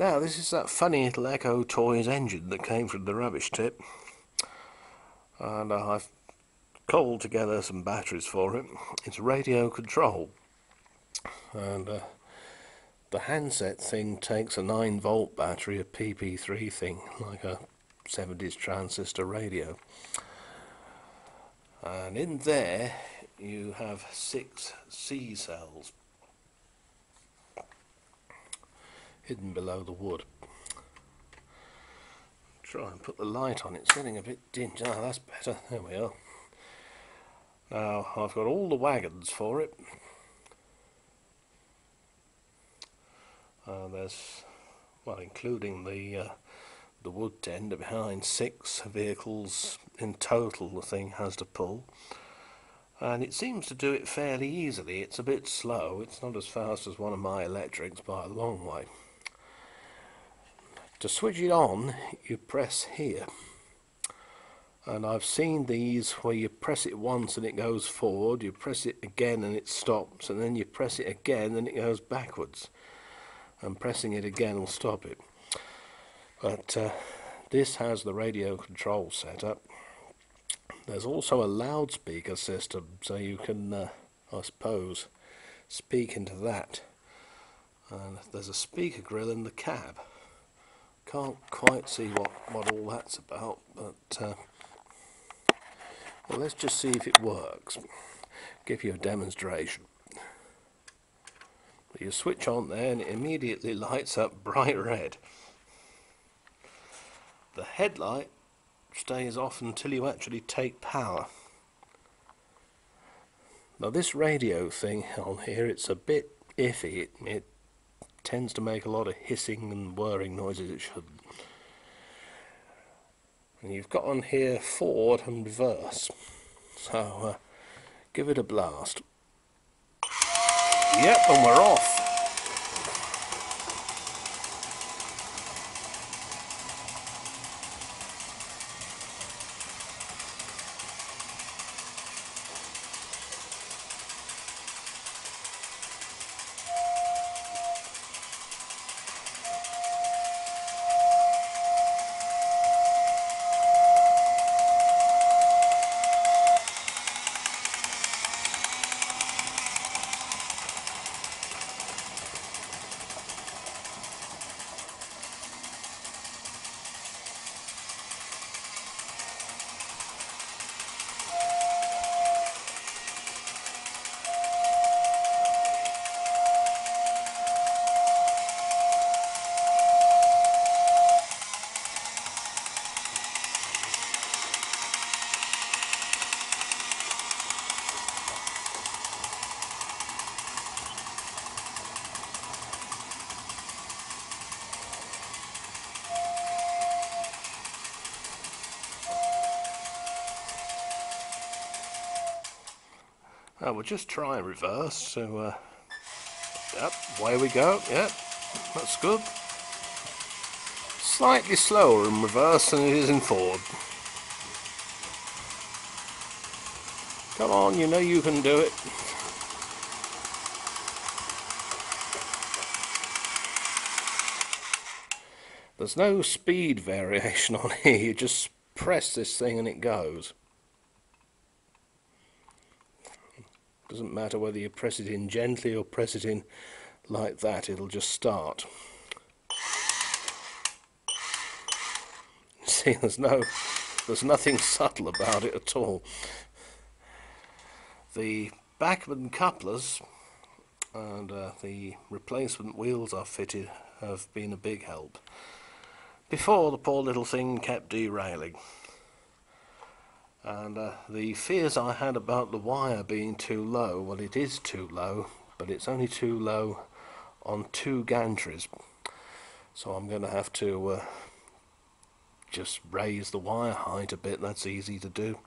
Now, this is that funny little Echo Toys engine that came from the rubbish tip, and I've cobbled together some batteries for it. It's radio control, and the handset thing takes a 9-volt battery, a PP3 thing, like a 70s transistor radio. And in there you have 6 C cells hidden below the wood. Try and put the light on, it's getting a bit dim. Ah, that's better, there we are. Now I've got all the wagons for it. There's, well, including the wood tender behind, 6 vehicles in total the thing has to pull. And it seems to do it fairly easily. It's a bit slow, it's not as fast as one of my electrics by a long way. To switch it on, you press here. And I've seen these where you press it once and it goes forward, you press it again and it stops, and then you press it again and it goes backwards. And pressing it again will stop it. But this has the radio control set up. There's also a loudspeaker system, so you can, I suppose, speak into that. And there's a speaker grill in the cab. Can't quite see what all that's about, but well, let's just see if it works. Give you a demonstration. You switch on there and it immediately lights up bright red. The headlight stays off until you actually take power. Now this radio thing on here, it's a bit iffy. It tends to make a lot of hissing and whirring noises it shouldn't. And you've got on here forward and reverse. So give it a blast. Yep, and we're off. We'll just try reverse, so yep, away we go, yep, that's good. Slightly slower in reverse than it is in forward. Come on, you know you can do it. There's no speed variation on here, you just press this thing and it goes. Doesn't matter whether you press it in gently or press it in like that, it'll just start. See, there's nothing subtle about it at all. The Bachmann couplers and the replacement wheels I've fitted have been a big help. Before, the poor little thing kept derailing. And the fears I had about the wire being too low, well, it is too low, but it's only too low on 2 gantries. So I'm going to have to just raise the wire height a bit. That's easy to do.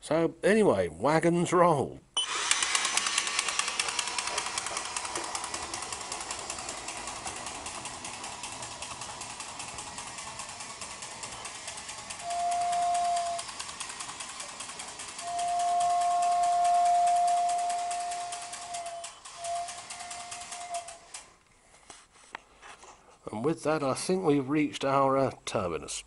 So anyway, wagons roll. And with that, I think we've reached our terminus.